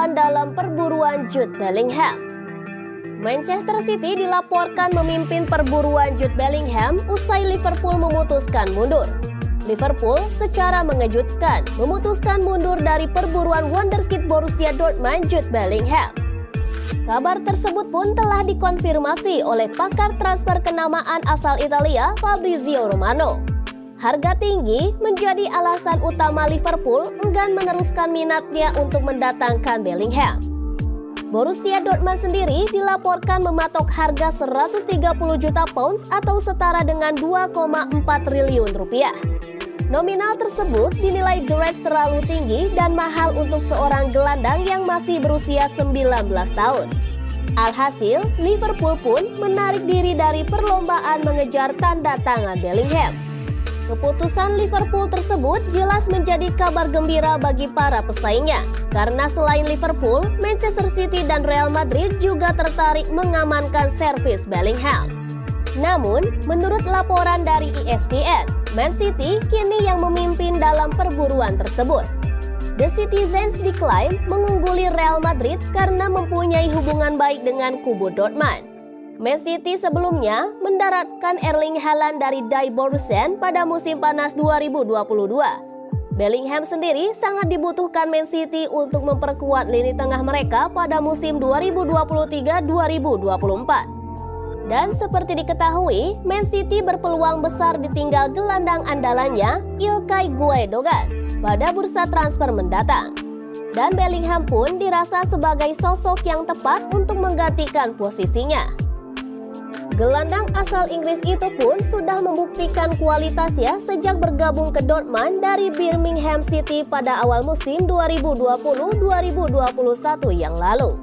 kekacauan dalam perburuan Jude Bellingham. Manchester City dilaporkan memimpin perburuan Jude Bellingham usai Liverpool memutuskan mundur. Liverpool secara mengejutkan memutuskan mundur dari perburuan wonderkid Borussia Dortmund Jude Bellingham. Kabar tersebut pun telah dikonfirmasi oleh pakar transfer kenamaan asal Italia Fabrizio Romano. Harga tinggi menjadi alasan utama Liverpool enggan meneruskan minatnya untuk mendatangkan Bellingham. Borussia Dortmund sendiri dilaporkan mematok harga 130 juta pounds atau setara dengan 2,4 triliun rupiah. Nominal tersebut dinilai jelas terlalu tinggi dan mahal untuk seorang gelandang yang masih berusia 19 tahun. Alhasil, Liverpool pun menarik diri dari perlombaan mengejar tanda tangan Bellingham. Keputusan Liverpool tersebut jelas menjadi kabar gembira bagi para pesaingnya, karena selain Liverpool, Manchester City dan Real Madrid juga tertarik mengamankan servis Bellingham. Namun, menurut laporan dari ESPN, Man City kini yang memimpin dalam perburuan tersebut. The Citizens diklaim mengungguli Real Madrid karena mempunyai hubungan baik dengan kubu Dortmund. Man City sebelumnya mendaratkan Erling Haaland dari Dieborussia pada musim panas 2022. Bellingham sendiri sangat dibutuhkan Man City untuk memperkuat lini tengah mereka pada musim 2023-2024. Dan seperti diketahui, Man City berpeluang besar ditinggal gelandang andalannya Ilkay Gundogan pada bursa transfer mendatang. Dan Bellingham pun dirasa sebagai sosok yang tepat untuk menggantikan posisinya. Gelandang asal Inggris itu pun sudah membuktikan kualitasnya sejak bergabung ke Dortmund dari Birmingham City pada awal musim 2020-2021 yang lalu.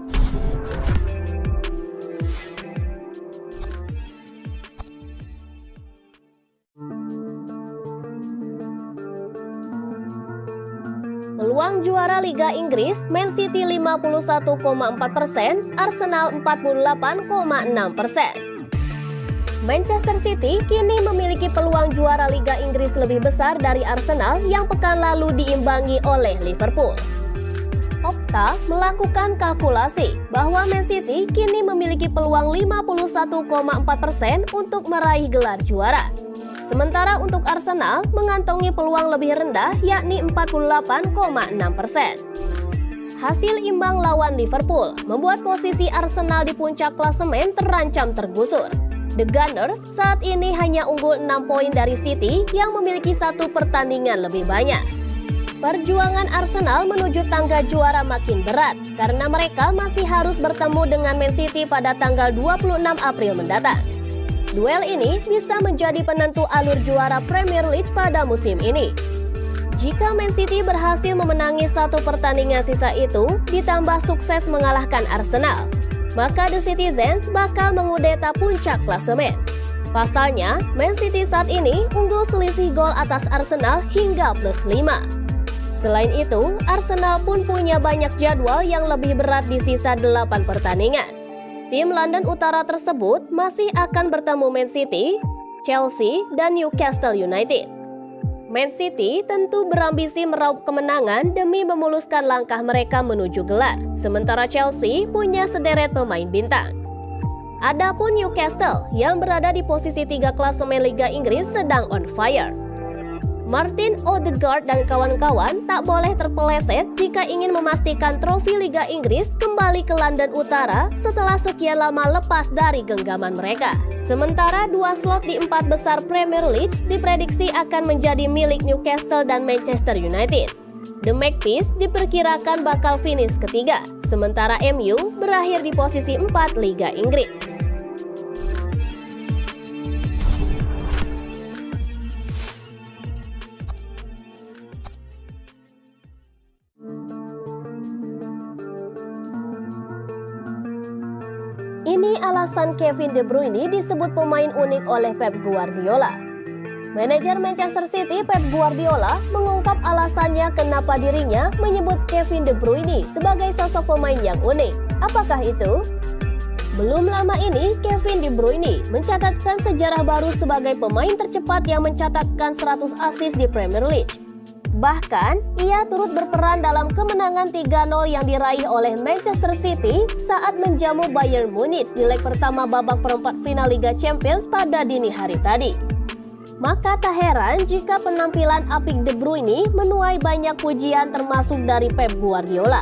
Peluang juara Liga Inggris, Man City 51,4%, Arsenal 48,6%. Manchester City kini memiliki peluang juara Liga Inggris lebih besar dari Arsenal yang pekan lalu diimbangi oleh Liverpool. Opta melakukan kalkulasi bahwa Man City kini memiliki peluang 51,4% untuk meraih gelar juara. Sementara untuk Arsenal mengantongi peluang lebih rendah yakni 48,6%. Hasil imbang lawan Liverpool membuat posisi Arsenal di puncak klasemen terancam tergusur. The Gunners saat ini hanya unggul 6 poin dari City yang memiliki satu pertandingan lebih banyak. Perjuangan Arsenal menuju tangga juara makin berat karena mereka masih harus bertemu dengan Man City pada tanggal 26 April mendatang. Duel ini bisa menjadi penentu alur juara Premier League pada musim ini. Jika Man City berhasil memenangi satu pertandingan sisa itu, ditambah sukses mengalahkan Arsenal, maka The Citizens bakal mengudeta puncak klasemen. Pasalnya, Man City saat ini unggul selisih gol atas Arsenal hingga +5. Selain itu, Arsenal pun punya banyak jadwal yang lebih berat di sisa 8 pertandingan. Tim London Utara tersebut masih akan bertemu Man City, Chelsea, dan Newcastle United. Man City tentu berambisi meraup kemenangan demi memuluskan langkah mereka menuju gelar, sementara Chelsea punya sederet pemain bintang. Adapun Newcastle yang berada di posisi 3 klasemen Liga Inggris sedang on fire. Martin Odegaard dan kawan-kawan tak boleh terpeleset jika ingin memastikan trofi Liga Inggris kembali ke London Utara setelah sekian lama lepas dari genggaman mereka. Sementara 2 slot di 4 besar Premier League diprediksi akan menjadi milik Newcastle dan Manchester United. The Magpies diperkirakan bakal finish ketiga, sementara MU berakhir di posisi 4 Liga Inggris. Ini alasan Kevin De Bruyne disebut pemain unik oleh Pep Guardiola. Manajer Manchester City Pep Guardiola mengungkap alasannya kenapa dirinya menyebut Kevin De Bruyne sebagai sosok pemain yang unik. Apakah itu? Belum lama ini, Kevin De Bruyne mencatatkan sejarah baru sebagai pemain tercepat yang mencatatkan 100 assist di Premier League. Bahkan, ia turut berperan dalam kemenangan 3-0 yang diraih oleh Manchester City saat menjamu Bayern Munich di leg pertama babak perempat final Liga Champions pada dini hari tadi. Maka tak heran jika penampilan apik De Bruyne menuai banyak pujian termasuk dari Pep Guardiola.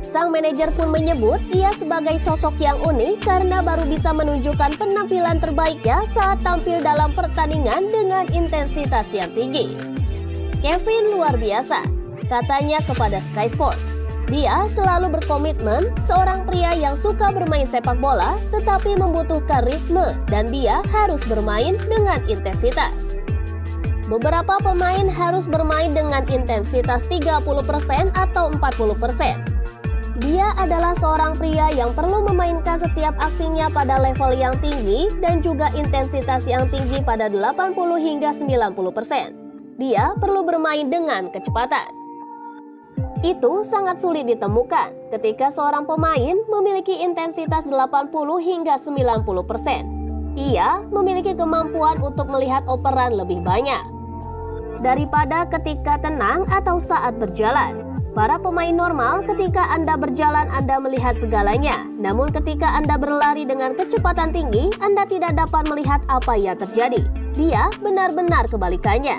Sang manajer pun menyebut ia sebagai sosok yang unik karena baru bisa menunjukkan penampilan terbaiknya saat tampil dalam pertandingan dengan intensitas yang tinggi. Kevin luar biasa, katanya kepada Sky Sport. Dia selalu berkomitmen, seorang pria yang suka bermain sepak bola tetapi membutuhkan ritme dan dia harus bermain dengan intensitas. Beberapa pemain harus bermain dengan intensitas 30% atau 40%. Dia adalah seorang pria yang perlu memainkan setiap aksinya pada level yang tinggi dan juga intensitas yang tinggi pada 80 hingga 90%. Dia perlu bermain dengan kecepatan. Itu sangat sulit ditemukan ketika seorang pemain memiliki intensitas 80 hingga 90%. Ia memiliki kemampuan untuk melihat operan lebih banyak daripada ketika tenang atau saat berjalan. Para pemain normal ketika Anda berjalan Anda melihat segalanya, namun ketika Anda berlari dengan kecepatan tinggi, Anda tidak dapat melihat apa yang terjadi. Dia benar-benar kebalikannya.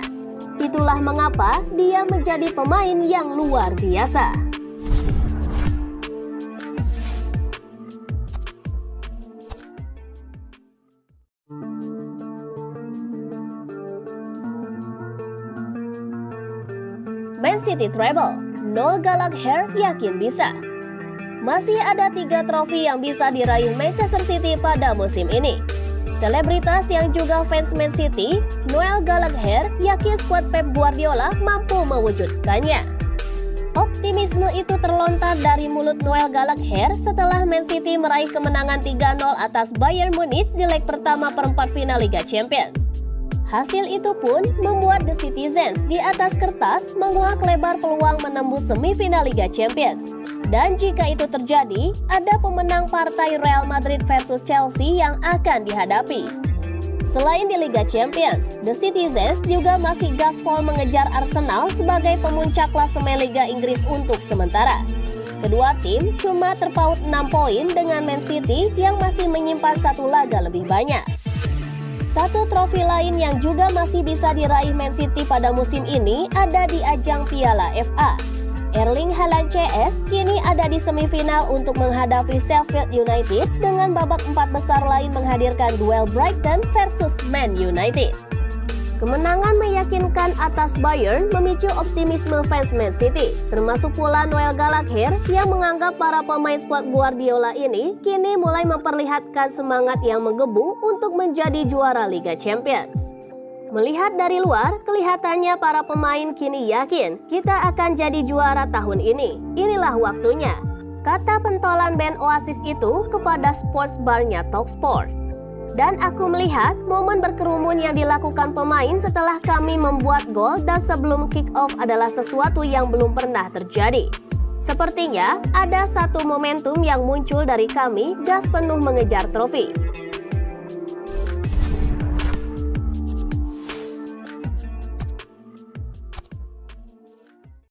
Itulah mengapa dia menjadi pemain yang luar biasa. Man City treble, Noel Gallagher yakin bisa. Masih ada 3 trofi yang bisa diraih Manchester City pada musim ini. Selebritas yang juga fans Man City, Noel Gallagher yakin skuad Pep Guardiola mampu mewujudkannya. Optimisme itu terlontar dari mulut Noel Gallagher setelah Man City meraih kemenangan 3-0 atas Bayern Munich di leg pertama perempat final Liga Champions. Hasil itu pun membuat The Citizens di atas kertas menguak lebar peluang menembus semifinal Liga Champions. Dan jika itu terjadi, ada pemenang partai Real Madrid versus Chelsea yang akan dihadapi. Selain di Liga Champions, The Citizens juga masih gaspol mengejar Arsenal sebagai pemuncak klasemen Liga Inggris untuk sementara. Kedua tim cuma terpaut 6 poin dengan Man City yang masih menyimpan 1 laga lebih banyak. Satu trofi lain yang juga masih bisa diraih Man City pada musim ini ada di ajang Piala FA. Erling Haaland CS kini ada di semifinal untuk menghadapi Sheffield United dengan babak 4 besar lain menghadirkan duel Brighton versus Man United. Kemenangan meyakinkan atas Bayern memicu optimisme fans Man City, termasuk pula Noel Gallagher yang menganggap para pemain skuad Guardiola ini kini mulai memperlihatkan semangat yang menggebu untuk menjadi juara Liga Champions. Melihat dari luar, kelihatannya para pemain kini yakin kita akan jadi juara tahun ini. Inilah waktunya, kata pentolan band Oasis itu kepada sports bar-nya Talksport. Dan aku melihat momen berkerumun yang dilakukan pemain setelah kami membuat gol dan sebelum kick-off adalah sesuatu yang belum pernah terjadi. Sepertinya ada satu momentum yang muncul dari kami gas penuh mengejar trofi.